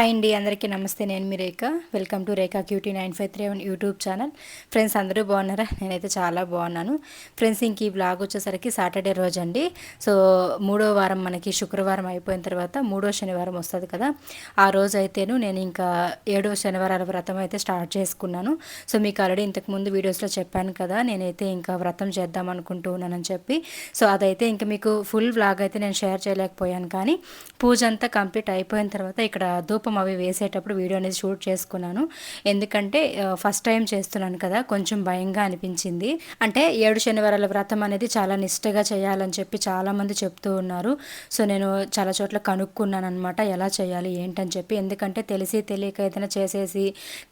Hi అండి, అందరికీ నమస్తే. నేను మీ Rekha. Welcome to Rekha cutie 953 YouTube channel. Friends, అందరూ బాగున్నారా? నేనైతే చాలా బాగున్నాను. ఫ్రెండ్స్, ఇంక ఈ బ్లాగ్ వచ్చేసరికి సాటర్డే రోజు అండి. సో మూడో వారం మనకి శుక్రవారం అయిపోయిన తర్వాత మూడో శనివారం వస్తుంది కదా, ఆ రోజు అయితేను నేను ఇంకా 7వ శనివారాల వ్రతం అయితే స్టార్ట్ చేసుకున్నాను. సో మీకు ఆల్రెడీ ఇంతకుముందు వీడియోస్లో చెప్పాను కదా, నేనైతే ఇంకా వ్రతం చేద్దాం అనుకుంటూ ఉన్నానని చెప్పి. సో అదైతే ఇంకా మీకు ఫుల్ వ్లాగ్ అయితే నేను షేర్ చేయలేకపోయాను, కానీ పూజ అంతా కంప్లీట్ అయిపోయిన తర్వాత ఇక్కడ ధూపం అవి వేసేటప్పుడు వీడియో అనేది షూట్ చేసుకున్నాను. ఎందుకంటే ఫస్ట్ టైం చేస్తున్నాను కదా, కొంచెం భయంగా అనిపించింది. అంటే 7 శనివారాల వ్రతం అనేది చాలా నిష్టగా చేయాలని చెప్పి చాలామంది చెప్తూ ఉన్నారు. సో నేను చాలా చోట్ల కనుక్కున్నాను అనమాట, ఎలా చేయాలి ఏంటని చెప్పి. ఎందుకంటే తెలిసి తెలియక ఏదైనా చేసేసి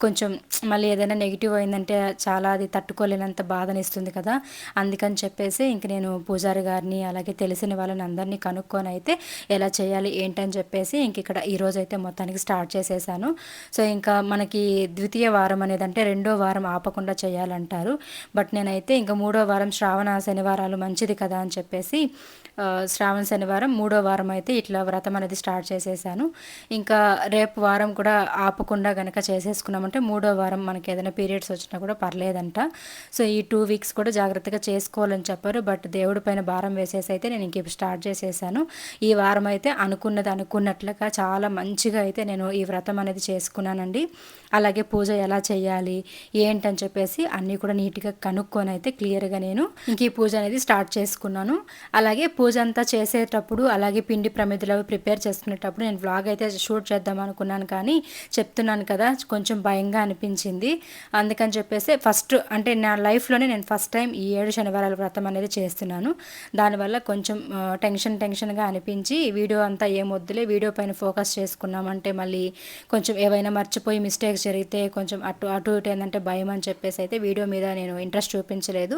కొంచెం మళ్ళీ ఏదైనా నెగిటివ్ అయిందంటే చాలా అది తట్టుకోలేనంత బాధనిస్తుంది కదా. అందుకని చెప్పేసి ఇంక నేను పూజారి గారిని అలాగే తెలిసిన వాళ్ళని అందరినీ కనుక్కొని అయితే ఎలా చేయాలి ఏంటని చెప్పేసి ఇంక ఇక్కడ ఈరోజు అయితే మొత్తానికి స్టార్ట్ చేసేసాను. సో ఇంకా మనకి ద్వితీయ వారం అనేది అంటే రెండో వారం ఆపకుండా చేయాలంటారు. బట్ నేనైతే ఇంకా మూడో వారం శ్రావణ శనివారాలు మంచిది కదా అని చెప్పేసి శ్రావణ శనివారం మూడో వారం అయితే ఇట్లా వ్రతం అనేది స్టార్ట్ చేసేసాను. ఇంకా రేపు వారం కూడా ఆపకుండా కనుక చేసేసుకున్నామంటే మూడో వారం మనకి ఏదైనా పీరియడ్స్ వచ్చినా కూడా పర్లేదంట. సో ఈ 2 వీక్స్ కూడా జాగ్రత్తగా చేసుకోవాలని చెప్పారు. బట్ దేవుడి పైన భారం వేసేసి అయితే నేను ఇంక స్టార్ట్ చేసేసాను. ఈ వారం అయితే అనుకున్నది అనుకున్నట్లుగా చాలా మంచిగా అయితే నేను ఈ వ్రతం అనేది చేసుకున్నానండి. అలాగే పూజ ఎలా చేయాలి ఏంటని చెప్పేసి అన్నీ కూడా నీట్గా కనుక్కొని అయితే క్లియర్గా నేను ఇంక ఈ పూజ అనేది స్టార్ట్ చేసుకున్నాను. అలాగే పూజ అంతా చేసేటప్పుడు అలాగే పిండి ప్రమిదలు అవి ప్రిపేర్ చేసుకునేటప్పుడు నేను వ్లాగ్ అయితే షూట్ చేద్దాం అనుకున్నాను, కానీ చెప్తున్నాను కదా కొంచెం భయంగా అనిపించింది. అందుకని చెప్పేసి ఫస్ట్ అంటే నా లైఫ్లోనే నేను ఫస్ట్ టైం ఈ 7 శనివారాల వ్రతం అనేది చేస్తున్నాను. దానివల్ల కొంచెం టెన్షన్గా అనిపించి వీడియో అంతా ఏమొద్దులే, వీడియో పైన ఫోకస్ చేసుకున్నామంటే మళ్ళీ కొంచెం ఏవైనా మర్చిపోయి మిస్టేక్స్ జరిగితే కొంచెం అటు ఇటు ఏంటంటే భయం అని చెప్పేసి అయితే వీడియో మీద నేను ఇంట్రెస్ట్ చూపించలేదు.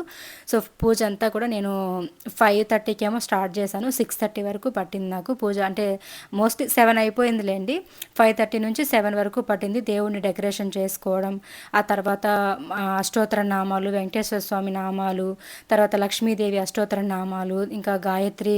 సో పూజ అంతా కూడా నేను 5:30కి ఏమో స్టార్ట్ చేశాను. 6:30 వరకు పట్టింది నాకు పూజ. అంటే మోస్ట్లీ 7 అయిపోయిందిలేండి. 5:30 నుంచి 7 వరకు పట్టింది దేవుణ్ణి డెకరేషన్ చేసుకోవడం. ఆ తర్వాత అష్టోత్తర నామాలు, వెంకటేశ్వర స్వామి నామాలు, తర్వాత లక్ష్మీదేవి అష్టోత్తర నామాలు, ఇంకా గాయత్రి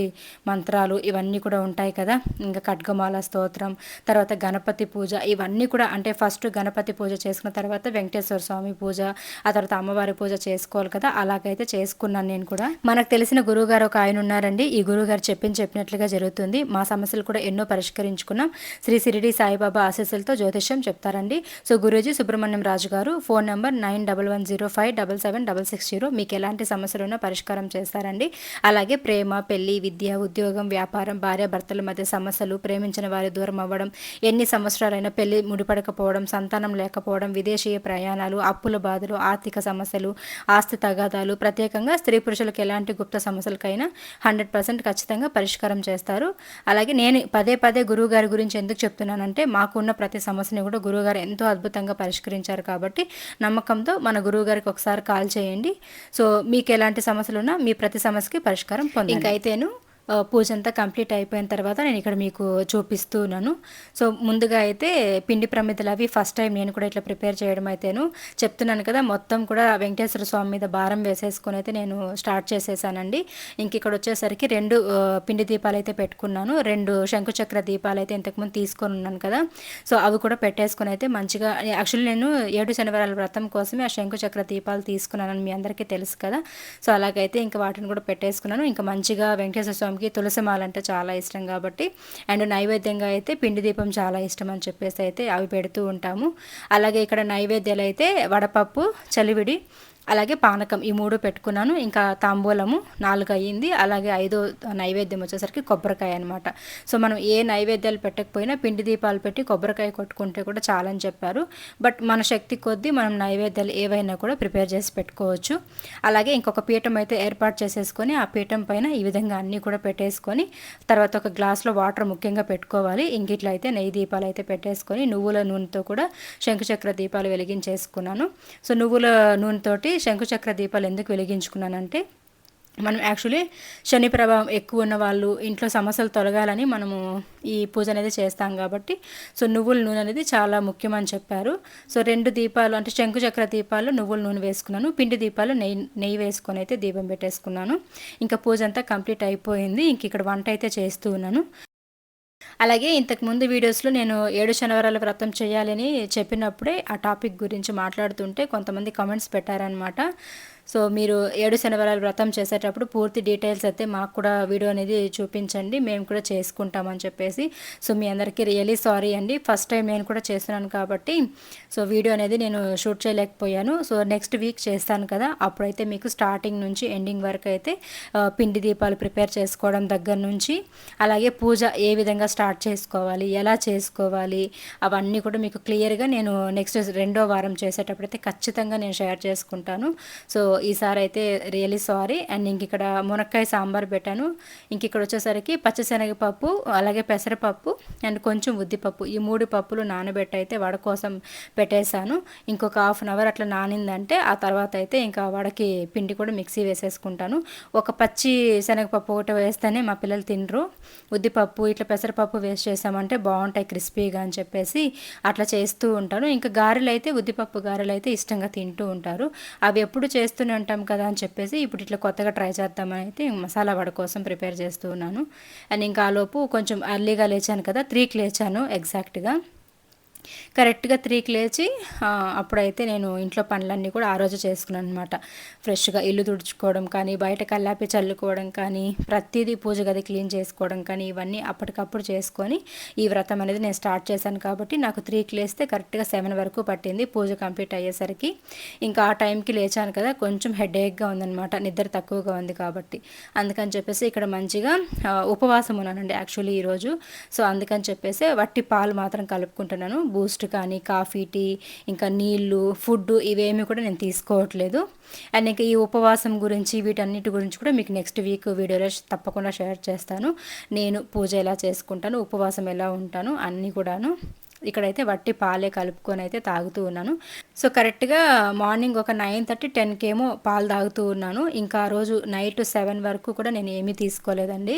మంత్రాలు ఇవన్నీ కూడా ఉంటాయి కదా. ఇంకా ఖడ్గమాల స్తోత్రం, తర్వాత గణపతి పూజ, ఇవన్నీ కూడా అంటే ఫస్ట్ గణపతి పూజ చేసుకున్న తర్వాత వెంకటేశ్వర స్వామి పూజ, ఆ తర్వాత అమ్మవారి పూజ చేసుకోవాలి కదా. అలాగైతే చేసుకున్నాను నేను కూడా. మనకు తెలిసిన గురువుగారు ఒక ఆయన ఉన్నారండి. ఈ గురువుగారు చెప్పినట్లుగా జరుగుతుంది. మా సమస్యలు కూడా ఎన్నో పరిష్కరించుకున్నాం. శ్రీ షిరిడి సాయిబాబా ఆశీస్సులతో జ్యోతిష్యం చెప్తారండి. సో గురూజీ సుబ్రహ్మణ్యం రాజు గారు, ఫోన్ నెంబర్ 9110577660. మీకు ఎలాంటి సమస్యలు ఉన్నా పరిష్కారం చేస్తారండి. అలాగే ప్రేమ, పెళ్లి, విద్య, ఉద్యోగం, వ్యాపారం, భార్యాభర్తల మధ్య సమస్యలు, ప్రేమించిన వారి దూరం అవ్వడం, ఎన్ని సంవత్సరాలైనా పెళ్లి ముడిపడకపోవడం, సంతానం లేకపోవడం, విదేశీయ ప్రయాణాలు, అప్పుల బాధలు, ఆర్థిక సమస్యలు, ఆస్తి తగాదాలు, ప్రత్యేకంగా స్త్రీ పురుషులకు ఎలాంటి గుప్త సమస్యలకైనా 100% ఖచ్చితంగా పరిష్కారం చేస్తారు. అలాగే నేను పదే గురువు గారి గురించి ఎందుకు చెప్తున్నానంటే మాకున్న ప్రతి సమస్యని కూడా గురువుగారు ఎంతో అద్భుతంగా పరిష్కరించారు. కాబట్టి నమ్మకంతో మన గురువు గారికి ఒకసారి కాల్ చేయండి. సో మీకు ఎలాంటి సమస్యలు ఉన్నా మీ ప్రతి సమస్యకి పరిష్కారం పొందండి. ఇంకైతేను పూజ అంతా కంప్లీట్ అయిపోయిన తర్వాత నేను ఇక్కడ మీకు చూపిస్తూ ఉన్నాను. సో ముందుగా అయితే పిండి ప్రమిదలు అవి ఫస్ట్ టైం నేను కూడా ఇట్లా ప్రిపేర్ చేయడం అయితేను చెప్తున్నాను కదా, మొత్తం కూడా వెంకటేశ్వర స్వామి మీద భారం వేసేసుకొని అయితే నేను స్టార్ట్ చేసేసానండి. ఇంక ఇక్కడ వచ్చేసరికి 2 పిండి దీపాలు అయితే పెట్టుకున్నాను. 2 శంకుచక్ర దీపాలు అయితే ఇంతకుముందు తీసుకొని ఉన్నాను కదా. సో అవి కూడా పెట్టేసుకొని అయితే మంచిగా, యాక్చువల్లీ నేను 7 శనివారాల వ్రతం కోసమే ఆ శంకుచక్ర దీపాలు తీసుకున్నానని మీ అందరికీ తెలుసు కదా. సో అలాగైతే ఇంకా వాటిని కూడా పెట్టేసుకున్నాను. ఇంకా మంచిగా వెంకటేశ్వర స్వామి తులసిమాల అంటే చాలా ఇష్టం కాబట్టి, అండ్ నైవేద్యంగా అయితే పిండి దీపం చాలా ఇష్టం అని చెప్పేసి అయితే అవి పెడుతూ ఉంటాము. అలాగే ఇక్కడ నైవేద్యాలు అయితే వడపప్పు, చలివిడి, అలాగే పానకం, ఈ 3 పెట్టుకున్నాను. ఇంకా తాంబూలము 4 అయ్యింది. అలాగే 5వ నైవేద్యం వచ్చేసరికి కొబ్బరికాయ అనమాట. సో మనం ఏ నైవేద్యాలు పెట్టకపోయినా పిండి దీపాలు పెట్టి కొబ్బరికాయ కొట్టుకుంటే కూడా చాలని చెప్పారు. బట్ మన శక్తి కొద్దీ మనం నైవేద్యాలు ఏవైనా కూడా ప్రిపేర్ చేసి పెట్టుకోవచ్చు. అలాగే ఇంకొక పీఠం అయితే ఏర్పాటు చేసేసుకొని ఆ పీఠం పైన ఈ విధంగా అన్నీ కూడా పెట్టేసుకొని తర్వాత ఒక గ్లాస్లో వాటర్ ముఖ్యంగా పెట్టుకోవాలి. ఇంకిట్లా అయితే నెయ్యి దీపాలు అయితే పెట్టేసుకొని నువ్వుల నూనెతో కూడా శంకుచక్ర దీపాలు వెలిగించేసుకున్నాను. సో నువ్వుల నూనెతోటి శంకుచక్ర దీపాలు ఎందుకు వెలిగించుకున్నానంటే, మనం యాక్చువల్లీ శని ప్రభావం ఎక్కువ ఉన్న వాళ్ళు ఇంట్లో సమస్యలు తొలగాలని మనము ఈ పూజ అనేది చేస్తాం కాబట్టి, సో నువ్వుల నూనె అనేది చాలా ముఖ్యమని చెప్పారు. సో 2 దీపాలు అంటే శంకుచక్ర దీపాలు నువ్వుల నూనె వేసుకున్నాను. పిండి దీపాలు నెయ్యి వేసుకొని అయితే దీపం పెట్టేసుకున్నాను. ఇంకా పూజ అంతా కంప్లీట్ అయిపోయింది. ఇంక ఇక్కడ వంట అయితే చేస్తూ ఉన్నాను. అలాగే ఇంతకుముందు వీడియోస్లో నేను 7 శనివారాల వ్రతం చేయాలని చెప్పినప్పుడే ఆ టాపిక్ గురించి మాట్లాడుతుంటే కొంతమంది కామెంట్స్ పెట్టారనమాట. సో మీరు 7 శనివారాల వ్రతం చేసేటప్పుడు పూర్తి డీటెయిల్స్ అయితే మాకు కూడా వీడియో అనేది చూపించండి, మేము కూడా చేసుకుంటామని చెప్పేసి. సో మీ అందరికీ రియలీ సారీ అండి, ఫస్ట్ టైం నేను కూడా చేస్తున్నాను కాబట్టి సో వీడియో అనేది నేను షూట్ చేయలేకపోయాను. సో నెక్స్ట్ వీక్ చేస్తాను కదా, అప్పుడైతే మీకు స్టార్టింగ్ నుంచి ఎండింగ్ వరకు అయితే పిండి దీపాలు ప్రిపేర్ చేసుకోవడం దగ్గర నుంచి, అలాగే పూజ ఏ విధంగా స్టార్ట్ చేసుకోవాలి, ఎలా చేసుకోవాలి, అవన్నీ కూడా మీకు క్లియర్గా నేను నెక్స్ట్ 2వ వారం చేసేటప్పుడైతే ఖచ్చితంగా నేను షేర్ చేసుకుంటాను. సో ఈసారి అయితే రియలీ సారీ. అండ్ ఇంక ఇక్కడ మునక్కాయ సాంబార్ పెట్టాను. ఇంక ఇక్కడ వచ్చేసరికి పచ్చిశనగపప్పు, అలాగే పెసరపప్పు అండ్ కొంచెం ఉద్దిపప్పు, ఈ 3 పప్పులు నానబెట్టి అయితే వడ కోసం పెట్టేశాను. ఇంకొక హాఫ్ అన్ అవర్ అట్లా నానిందంటే ఆ తర్వాత అయితే ఇంకా వడకి పిండి కూడా మిక్సీ వేసేసుకుంటాను. ఒక పచ్చి శనగపప్పు ఒకటి వేస్తేనే మా పిల్లలు తినరు, ఉద్దిపప్పు ఇట్లా పెసరపప్పు వేస్ట్ చేసామంటే బాగుంటాయి క్రిస్పీగా అని చెప్పేసి అట్లా చేస్తూ ఉంటాను. ఇంకా గారెలు అయితే ఉద్దిపప్పు గారెలు అయితే ఇష్టంగా తింటూ ఉంటారు. అవి ఎప్పుడు చేస్తూనే ఉంటాం కదా అని చెప్పేసి ఇప్పుడు ఇట్లా కొత్తగా ట్రై చేద్దామని అయితే మసాలా వడ కోసం ప్రిపేర్ చేస్తూ ఉన్నాను. అండ్ ఇంకా ఆ లోపు కొంచెం ఎర్లీగా లేచాను కదా, 3కి లేచాను ఎగ్జాక్ట్గా. కరెక్ట్గా 3కి లేచి అప్పుడైతే నేను ఇంట్లో పనులన్నీ కూడా ఆ రోజు చేసుకున్నాను అనమాట. ఫ్రెష్గా ఇల్లు తుడుచుకోవడం కానీ, బయట కల్లాపి చల్లుకోవడం కానీ, ప్రతిదీ పూజ గది క్లీన్ చేసుకోవడం కానీ, ఇవన్నీ అప్పటికప్పుడు చేసుకొని ఈ వ్రతం అనేది నేను స్టార్ట్ చేశాను. కాబట్టి నాకు 3కి లేస్తే కరెక్ట్గా 7 వరకు పట్టింది పూజ కంప్లీట్ అయ్యేసరికి. ఇంకా ఆ టైంకి లేచాను కదా, కొంచెం హెడేక్గా ఉందనమాట, నిద్ర తక్కువగా ఉంది కాబట్టి. అందుకని చెప్పేసి ఇక్కడ మంచిగా ఉపవాసం ఉన్నానండి యాక్చువల్లీ ఈరోజు. సో అందుకని చెప్పేసి వట్టి పాలు మాత్రం కలుపుకుంటున్నాను. బూస్ట్ కానీ, కాఫీ, టీ, ఇంకా నీళ్ళు, ఫుడ్ ఇవేమీ కూడా నేను తీసుకోవట్లేదు. అండ్ ఇంకా ఈ ఉపవాసం గురించి వీటన్నిటి గురించి కూడా మీకు నెక్స్ట్ వీక్ వీడియోలో తప్పకుండా షేర్ చేస్తాను. నేను పూజ ఎలా చేసుకుంటాను, ఉపవాసం ఎలా ఉంటాను అన్నీ కూడాను. ఇక్కడైతే వట్టి పాలే కలుపుకొని అయితే తాగుతూ ఉన్నాను. సో కరెక్ట్గా మార్నింగ్ ఒక 9:30, 10కేమో పాలు తాగుతూ ఉన్నాను. ఇంకా ఆ రోజు నైట్ 7 వరకు కూడా నేను ఏమీ తీసుకోలేదండి.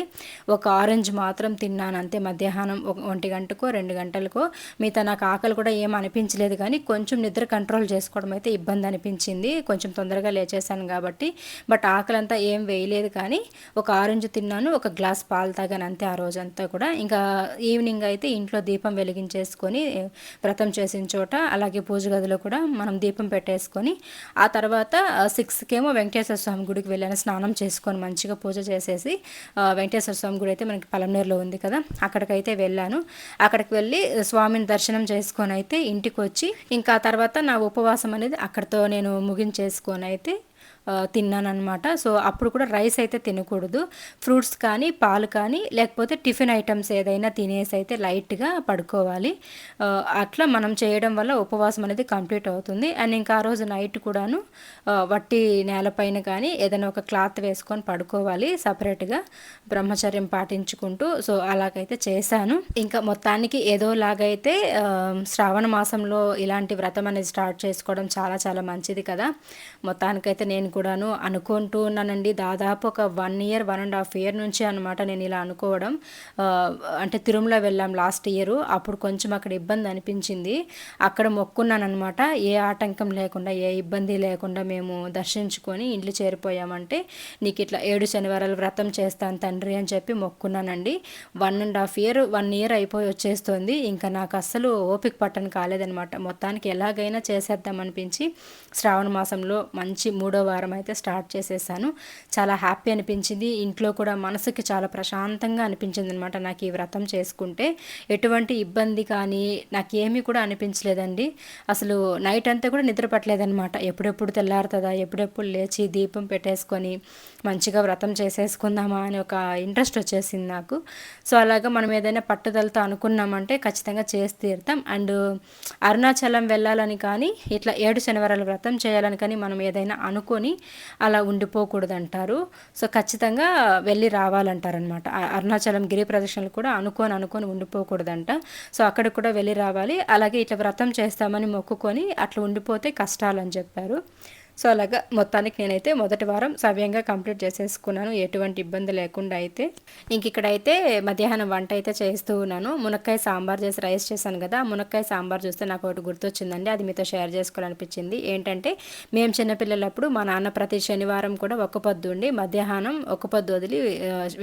ఒక ఆరెంజ్ మాత్రం తిన్నాను అంతే, మధ్యాహ్నం 1 గంటకో 2 గంటలకో. మిగతా నాకు ఆకలి కూడా ఏం అనిపించలేదు, కానీ కొంచెం నిద్ర కంట్రోల్ చేసుకోవడం అయితే ఇబ్బంది అనిపించింది, కొంచెం తొందరగా లేచేసాను కాబట్టి. బట్ ఆకలి అంతా ఏం వేయలేదు, కానీ ఒక ఆరెంజ్ తిన్నాను, ఒక గ్లాస్ పాలు తాగాను అంతే ఆ రోజంతా కూడా. ఇంకా ఈవినింగ్ అయితే ఇంట్లో దీపం వెలిగించేసుకొని వ్రతం చేసిన చోట, అలాగే పూజ గదిలో కూడా మనం దీపం పెట్టేసుకొని ఆ తర్వాత 6కేమో వెంకటేశ్వర స్వామి గుడికి వెళ్ళాను. స్నానం చేసుకొని మంచిగా పూజ చేసేసి వెంకటేశ్వర స్వామి గుడి అయితే మనకి పలమనేరులో ఉంది కదా, అక్కడికైతే వెళ్ళాను. అక్కడికి వెళ్ళి స్వామిని దర్శనం చేసుకొని అయితే ఇంటికి వచ్చి ఇంకా ఆ తర్వాత నా ఉపవాసం అనేది అక్కడితో నేను ముగించేసుకొని అయితే తిన్నానమాట. సో అప్పుడు కూడా రైస్ అయితే తినకూడదు, ఫ్రూట్స్ కానీ, పాలు కానీ, లేకపోతే టిఫిన్ ఐటమ్స్ ఏదైనా తినేసి అయితే లైట్గా పడుకోవాలి. అట్లా మనం చేయడం వల్ల ఉపవాసం అనేది కంప్లీట్ అవుతుంది. అండ్ ఇంకా ఆ రోజు నైట్ కూడాను వట్టి నేలపైన కానీ ఏదైనా ఒక క్లాత్ వేసుకొని పడుకోవాలి సపరేట్గా, బ్రహ్మచర్యం పాటించుకుంటూ. సో అలాగైతే చేశాను. ఇంకా మొత్తానికి ఏదోలాగైతే శ్రావణ మాసంలో ఇలాంటి వ్రతం అనేది స్టార్ట్ చేసుకోవడం చాలా చాలా మంచిది కదా. మొత్తానికైతే నేను కూడాను అనుకుంటూ ఉన్నానండి, దాదాపు ఒక 1 ఇయర్ 1.5 ఇయర్ నుంచి అనమాట నేను ఇలా అనుకోవడం. అంటే తిరుమల వెళ్ళాం లాస్ట్ ఇయర్, అప్పుడు కొంచెం అక్కడ ఇబ్బంది అనిపించింది. అక్కడ మొక్కున్నాను అనమాట, ఏ ఆటంకం లేకుండా, ఏ ఇబ్బంది లేకుండా మేము దర్శించుకొని ఇంట్లో చేరిపోయామంటే నీకు ఇట్లా 7 శనివారాలు వ్రతం చేస్తాను తండ్రి అని చెప్పి మొక్కున్నానండి. 1.5 ఇయర్ అయిపోయి వచ్చేస్తుంది. ఇంకా నాకు అస్సలు ఓపిక పట్టను కాలేదనమాట. మొత్తానికి ఎలాగైనా చేసేద్దాం అనిపించి శ్రావణ మాసంలో మంచి 3వ వారం అయితే స్టార్ట్ చేసేసాను. చాలా హ్యాపీ అనిపించింది, ఇంట్లో కూడా మనసుకి చాలా ప్రశాంతంగా అనిపించింది అనమాట నాకు ఈ వ్రతం చేసుకుంటే. ఎటువంటి ఇబ్బంది కానీ నాకేమీ కూడా అనిపించలేదండి. అసలు నైట్ అంతా కూడా నిద్ర పట్టలేదనమాట. ఎప్పుడెప్పుడు తెల్లారుతుందా, ఎప్పుడెప్పుడు లేచి దీపం పెట్టేసుకొని మంచిగా వ్రతం చేసేసుకుందామా అని ఒక ఇంట్రెస్ట్ వచ్చేసింది నాకు. సో అలాగా మనం ఏదైనా పట్టుదలతో అనుకున్నామంటే ఖచ్చితంగా చేసి తీరుతాం. అండ్ అరుణాచలం వెళ్ళాలని కానీ, ఇట్లా 7 శనివారాల వ్రతం చేయాలని కానీ మనం ఏదైనా అనుకొని అలా ఉండిపోకూడదు అంటారు. సో ఖచ్చితంగా వెళ్ళి రావాలంటారనమాట. అరుణాచలం గిరి ప్రదక్షిణలు కూడా అనుకొని ఉండిపోకూడదంట. సో అక్కడికి కూడా వెళ్ళి రావాలి. అలాగే ఇట్లా వ్రతం చేస్తామని మొక్కుకొని అట్లా ఉండిపోతే కష్టాలు అని చెప్పారు. సో అలాగా మొత్తానికి నేనైతే మొదటి వారం సవ్యంగా కంప్లీట్ చేసేసుకున్నాను, ఎటువంటి ఇబ్బంది లేకుండా అయితే. ఇంక ఇక్కడైతే మధ్యాహ్నం వంట అయితే చేస్తూ ఉన్నాను. మునక్కాయ సాంబార్ చేసి రైస్ చేశాను కదా, మునక్కాయ సాంబార్ చూస్తే నాకు ఒకటి గుర్తొచ్చిందండి, అది మీతో షేర్ చేసుకోవాలనిపించింది. ఏంటంటే మేము చిన్నపిల్లలప్పుడు మా నాన్న ప్రతి శనివారం కూడా ఒక్క పొద్దు ఉండి మధ్యాహ్నం ఒక్క పొద్దు వదిలి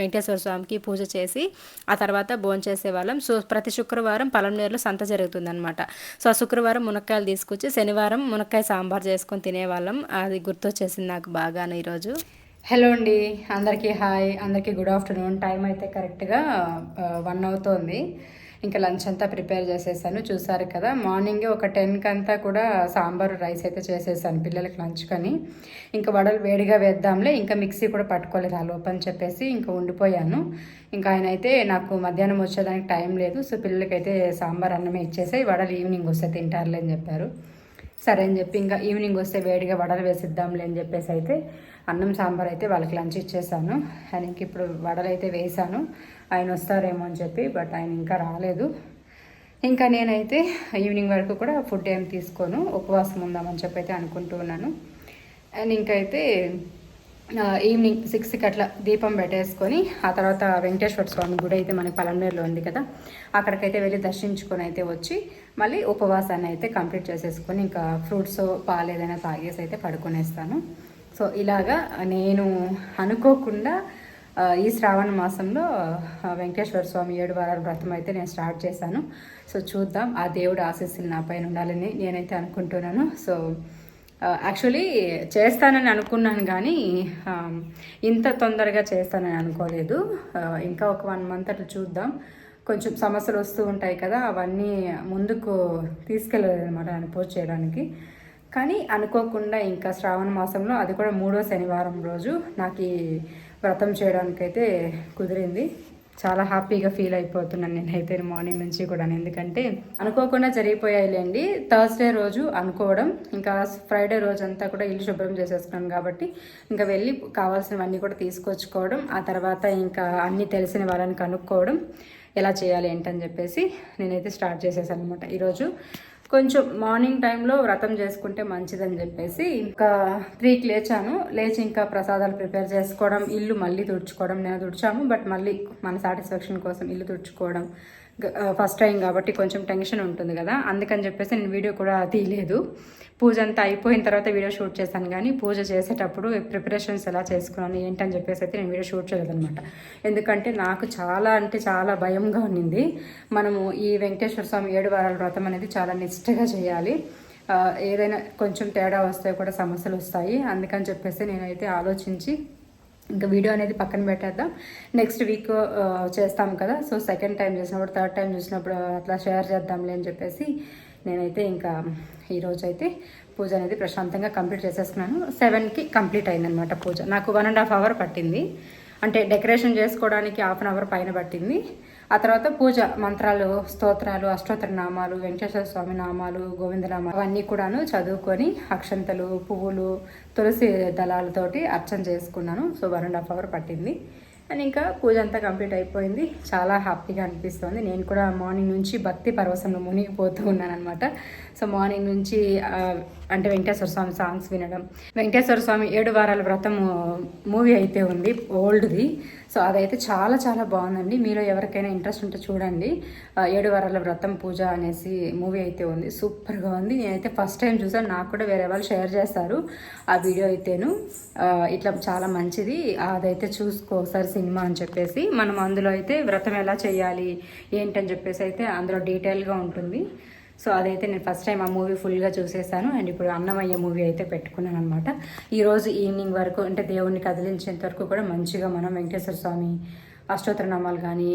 వెంకటేశ్వర స్వామికి పూజ చేసి ఆ తర్వాత భోంచేసేవాళ్ళం. సో ప్రతి శుక్రవారం పలంనేరులో సంత జరుగుతుందనమాట. సో ఆ శుక్రవారం మునక్కాయలు తీసుకొచ్చి శనివారం మునక్కాయ సాంబార్ చేసుకొని తినేవాళ్ళం. అది గుర్తొచ్చేసింది నాకు బాగాను ఈరోజు. హలో అండి, అందరికీ హాయ్, అందరికీ గుడ్ ఆఫ్టర్నూన్. టైం అయితే కరెక్ట్గా 1 అవుతోంది. ఇంకా లంచ్ అంతా ప్రిపేర్ చేసేసాను, చూసారు కదా. మార్నింగే ఒక 10కి అంతా కూడా సాంబార్ రైస్ అయితే చేసేసాను పిల్లలకి లంచ్ కని. ఇంకా వడలు వేడిగా వేద్దాంలే, ఇంకా మిక్సీ కూడా పట్టుకోలేదు ఆ లోపని చెప్పేసి ఇంకా ఉండిపోయాను. ఇంకా ఆయన అయితే నాకు మధ్యాహ్నం వచ్చేదానికి టైం లేదు, సో పిల్లలకైతే సాంబార్ అన్నమే ఇచ్చేసి వడలు ఈవినింగ్ వస్తే తింటారులే అని చెప్పారు. సరే అని చెప్పి ఇంకా ఈవినింగ్ వస్తే వేడిగా వడలు వేసిద్దాంలే అని చెప్పేసి అయితే అన్నం సాంబార్ అయితే వాళ్ళకి లంచ్ ఇచ్చేసాను. ఆయనకి ఇప్పుడు వడలు అయితే వేసాను, ఆయన వస్తారేమో అని చెప్పి, బట్ ఆయన ఇంకా రాలేదు. ఇంకా నేనైతే ఈవినింగ్ వరకు కూడా ఫుడ్ ఏం తీసుకోను, ఉపవాసం ఉందామని చెప్పి అయితే అనుకుంటూ ఉన్నాను. అండ్ ఇంకైతే ఈవినింగ్ 6కి అట్లా దీపం పెట్టేసుకొని ఆ తర్వాత వెంకటేశ్వర స్వామి గుడి అయితే మనకి పలంనేరులో ఉంది కదా, అక్కడికైతే వెళ్ళి దర్శించుకొని అయితే వచ్చి మళ్ళీ ఉపవాసాన్ని అయితే కంప్లీట్ చేసేసుకొని ఇంకా ఫ్రూట్స్ పాలు ఏదైనా తాగేసి అయితే పడుకునేస్తాను. సో ఇలాగా నేను అనుకోకుండా ఈ శ్రావణ మాసంలో వెంకటేశ్వర స్వామి 7 వారాల వ్రతం అయితే నేను స్టార్ట్ చేశాను. సో చూద్దాం, ఆ దేవుడు ఆశీస్సులు నా పైన ఉండాలని నేనైతే అనుకుంటున్నాను. సో యాక్చువల్లీ చేస్తానని అనుకున్నాను కానీ ఇంత తొందరగా చేస్తానని అనుకోలేదు. ఇంకా ఒక 1 మంత్ అట్లా చూద్దాం. కొంచెం సమస్యలు వస్తూ ఉంటాయి కదా, అవన్నీ ముందుకు తీసుకెళ్ళలేదు అనమాట నేను పూజ చేయడానికి. కానీ అనుకోకుండా ఇంకా శ్రావణ మాసంలో, అది కూడా 3వ శనివారం రోజు నాకు ఈ వ్రతం చేయడానికైతే కుదిరింది. చాలా హ్యాపీగా ఫీల్ అయిపోతున్నాను నేనైతే మార్నింగ్ నుంచి కూడా. ఎందుకంటే అనుకోకుండా జరిగిపోయాయిలేండి. థర్స్డే రోజు అనుకోవడం, ఇంకా ఫ్రైడే రోజు అంతా కూడా ఇల్లు శుభ్రం చేసేసుకున్నాను కాబట్టి ఇంకా వెళ్ళి కావాల్సినవన్నీ కూడా తీసుకొచ్చుకోవడం, ఆ తర్వాత ఇంకా అన్నీ తెలిసిన వాళ్ళని కనుక్కోవడం, ఎలా చేయాలి ఏంటని చెప్పేసి నేనైతే స్టార్ట్ చేసేసాను అనమాట. ఈరోజు కొంచెం మార్నింగ్ టైంలో వ్రతం చేసుకుంటే మంచిదని చెప్పేసి ఇంకా 3కి లేచి ఇంకా ప్రసాదాలు ప్రిపేర్ చేసుకోవడం, ఇల్లు మళ్ళీ తుడుచుకోవడం. నేను తుడిచాము, బట్ మళ్ళీ మన సాటిస్ఫాక్షన్ కోసం ఇల్లు తుడుచుకోవడం ఫస్ట్ టైం కాబట్టి కొంచెం టెన్షన్ ఉంటుంది కదా, అందుకని చెప్పేసి నేను వీడియో కూడా తీయలేదు. పూజ అంతా అయిపోయిన తర్వాత వీడియో షూట్ చేశాను, కానీ పూజ చేసేటప్పుడు ప్రిపరేషన్స్ ఎలా చేసుకున్నాను ఏంటని చెప్పేసి అయితే నేను వీడియో షూట్ చేయలేదన్నమాట. ఎందుకంటే నాకు చాలా అంటే చాలా భయంగా ఉన్నింది. మనము ఈ వెంకటేశ్వర స్వామి 7 వారాల వ్రతం అనేది చాలా నిష్ఠగా చేయాలి. ఏదైనా కొంచెం తేడా వస్తే కూడా సమస్యలు వస్తాయి. అందుకని చెప్పేసి నేనైతే ఆలోచించి ఇంకా వీడియో అనేది పక్కన పెట్టేద్దాం, నెక్స్ట్ వీక్ చేస్తాం కదా. సో సెకండ్ టైం చేసినప్పుడు, థర్డ్ టైం చూసినప్పుడు అట్లా షేర్ చేద్దాంలే అని చెప్పేసి నేనైతే ఇంకా ఈరోజు అయితే పూజ అనేది ప్రశాంతంగా కంప్లీట్ చేసేసుకున్నాను. 7కి కంప్లీట్ అయిందనమాట పూజ. నాకు 1.5 అవర్ పట్టింది, అంటే డెకరేషన్ చేసుకోవడానికి 1/2 అవర్ పైన పట్టింది. ఆ తర్వాత పూజ మంత్రాలు, స్తోత్రాలు, అష్టోత్తర నామాలు, వెంకటేశ్వర స్వామి నామాలు, గోవిందనామాలు అవన్నీ కూడాను చదువుకొని అక్షంతలు, పువ్వులు, తులసి దళాలతోటి అర్చన చేసుకున్నాను. సో 1.5 అవర్ పట్టింది. అండ్ ఇంకా పూజ అంతా కంప్లీట్ అయిపోయింది. చాలా హ్యాపీగా అనిపిస్తుంది. నేను కూడా మార్నింగ్ నుంచి భక్తి పరవశంలో మునిగిపోతూ ఉన్నాను అనమాట. సో మార్నింగ్ నుంచి అంటే వెంకటేశ్వర స్వామి సాంగ్స్ వినడం, వెంకటేశ్వర స్వామి 7 వారాల వ్రతం మూవీ అయితే ఉంది ఓల్డ్ది. సో అదైతే చాలా చాలా బాగుందండి. మీలో ఎవరికైనా ఇంట్రెస్ట్ ఉంటే చూడండి. 7 వారాల వ్రతం పూజ అనేసి మూవీ అయితే ఉంది, సూపర్గా ఉంది. నేనైతే ఫస్ట్ టైం చూసాను, నాకు కూడా వేరే వాళ్ళు షేర్ చేస్తారు ఆ వీడియో అయితేను. ఇట్లా చాలా మంచిది, అదైతే చూసుకో ఒకసారి సినిమా అని చెప్పేసి. మనం అందులో అయితే వ్రతం ఎలా చేయాలి ఏంటని చెప్పేసి అయితే అందులో డీటెయిల్గా ఉంటుంది. సో అదైతే నేను ఫస్ట్ టైం ఆ మూవీ ఫుల్గా చూసేసాను. అండ్ ఇప్పుడు అన్నమయ్య మూవీ అయితే పెట్టుకున్నాను అనమాట. ఈరోజు ఈవినింగ్ వరకు, అంటే దేవుణ్ణి కదిలించేంత వరకు కూడా మంచిగా మనం వెంకటేశ్వర స్వామి అష్టోత్తరనామాలు కానీ,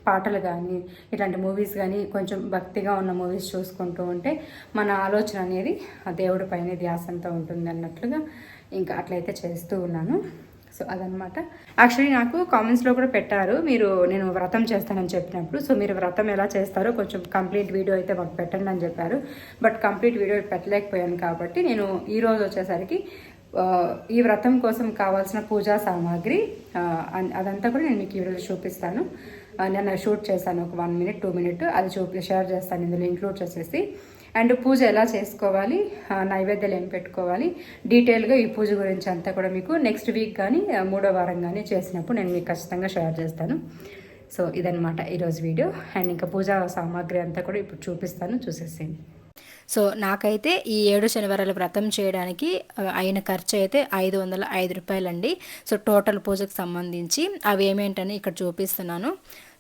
పాటలు కానీ, ఇట్లాంటి మూవీస్ కానీ కొంచెం భక్తిగా ఉన్న మూవీస్ చూసుకుంటూ ఉంటే మన ఆలోచన అనేది ఆ దేవుడి పైన ధ్యాస అంతా ఉంటుంది అన్నట్లుగా ఇంకా అట్లయితే చేస్తూ ఉన్నాను. సో అదనమాట. యాక్చువల్లీ నాకు కామెంట్స్లో కూడా పెట్టారు, నేను వ్రతం చేస్తానని చెప్పినప్పుడు, సో మీరు వ్రతం ఎలా చేస్తారో కొంచెం కంప్లీట్ వీడియో అయితే మాకు పెట్టండి అని చెప్పారు. బట్ కంప్లీట్ వీడియో పెట్టలేకపోయాను కాబట్టి నేను ఈరోజు వచ్చేసరికి ఈ వ్రతం కోసం కావాల్సిన పూజా సామాగ్రి అదంతా కూడా నేను మీకు వీడియోలో చూపిస్తాను. నేను షూట్ చేశాను ఒక 1 మినిట్ 2 మినిట్, అది షేర్ చేస్తాను ఇందులో ఇంక్లూడ్ చేసేసి. అండ్ పూజ ఎలా చేసుకోవాలి, నైవేద్యాలు ఏం పెట్టుకోవాలి, డీటెయిల్గా ఈ పూజ గురించి అంతా కూడా మీకు నెక్స్ట్ వీక్ కానీ 3వ వారం కానీ చేసినప్పుడు నేను మీకు ఖచ్చితంగా షేర్ చేస్తాను. సో ఇదనమాట ఈరోజు వీడియో. అండ్ ఇంకా పూజా సామాగ్రి అంతా కూడా ఇప్పుడు చూపిస్తాను, చూసేసేయండి. సో నాకైతే ఈ 7 శనివారాల వ్రతం చేయడానికి అయిన ఖర్చు అయితే 505 రూపాయలండి. సో టోటల్ పూజకు సంబంధించి అవి ఏమేంటని ఇక్కడ చూపిస్తున్నాను.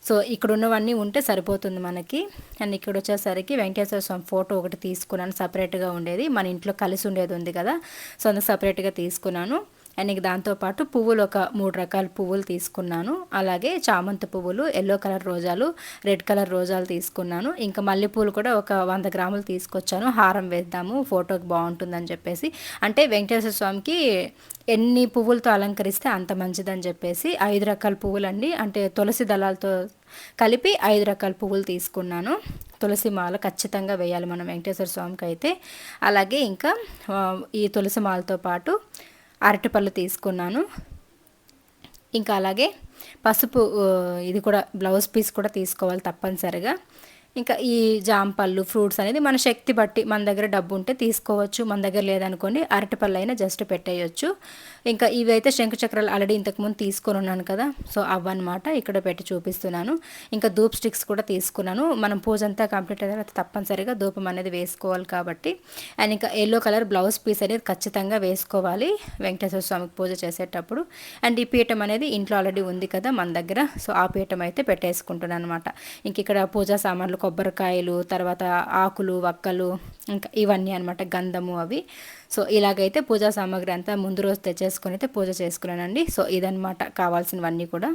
సో ఇక్కడ ఉన్నవన్నీ ఉంటే సరిపోతుంది మనకి. అండ్ ఇక్కడ వచ్చేసరికి వెంకటేశ్వర స్వామి ఫోటో ఒకటి తీసుకున్నాను, సపరేట్గా ఉండేది, మన ఇంట్లో కలిసి ఉండేది ఉంది కదా, సో అందుకు సపరేట్గా తీసుకున్నాను. అండ్ ఇంక దాంతోపాటు పువ్వులు ఒక 3 రకాల పువ్వులు తీసుకున్నాను. అలాగే చామంతి పువ్వులు, ఎల్లో కలర్ రోజాలు, రెడ్ కలర్ రోజాలు తీసుకున్నాను. ఇంకా మల్లెపూలు కూడా ఒక 100 గ్రాములు తీసుకొచ్చాను, హారం వేద్దాము ఫోటోకి బాగుంటుందని చెప్పేసి. అంటే వెంకటేశ్వర స్వామికి ఎన్ని పువ్వులతో అలంకరిస్తే అంత మంచిదని చెప్పేసి 5 రకాల పువ్వులండి, అంటే తులసి దళాలతో కలిపి 5 రకాల పువ్వులు తీసుకున్నాను. తులసి మాల ఖచ్చితంగా వేయాలి మనం వెంకటేశ్వర స్వామికి అయితే. అలాగే ఇంకా ఈ తులసి మాలతో పాటు అరటిపళ్ళు తీసుకున్నాను. ఇంకా అలాగే పసుపు, ఇది కూడా బ్లౌజ్ పీస్ కూడా తీసుకోవాలి తప్పనిసరిగా. ఇంకా ఈ జాంపళ్ళు, ఫ్రూట్స్ అనేది మన శక్తి బట్టి, మన దగ్గర డబ్బు ఉంటే తీసుకోవచ్చు, మన దగ్గర లేదనుకోండి అరటిపళ్ళు అయినా జస్ట్ పెట్టేయచ్చు. ఇంకా ఇవైతే శంకుచక్రాలు ఆల్రెడీ ఇంతకుముందు తీసుకొని ఉన్నాను కదా, సో అవన్నమాట ఇక్కడ పెట్టి చూపిస్తున్నాను. ఇంకా ధూప్ స్టిక్స్ కూడా తీసుకున్నాను. మనం పూజ అంతా కంప్లీట్ అయిన తర్వాత తప్పనిసరిగా ధూపం అనేది వేసుకోవాలి కాబట్టి. అండ్ ఇంకా ఎల్లో కలర్ బ్లౌజ్ పీస్ అనేది ఖచ్చితంగా వేసుకోవాలి వెంకటేశ్వర స్వామికి పూజ చేసేటప్పుడు. అండ్ ఈ పీఠం అనేది ఇంట్లో ఆల్రెడీ ఉంది కదా మన దగ్గర, సో ఆ పీఠం అయితే పెట్టేసుకుంటున్నాను అనమాట. ఇంక ఇక్కడ పూజా సామాన్లు, కొబ్బరికాయలు, తర్వాత ఆకులు, వక్కలు, ఇంకా ఇవన్నీ అనమాట, గంధము అవి. సో ఇలాగైతే పూజా సామాగ్రి అంతా ముందు రోజు తెచ్చేసుకొని అయితే పూజ చేసుకున్నానండి. సో ఇదనమాట కావాల్సినవన్నీ కూడా.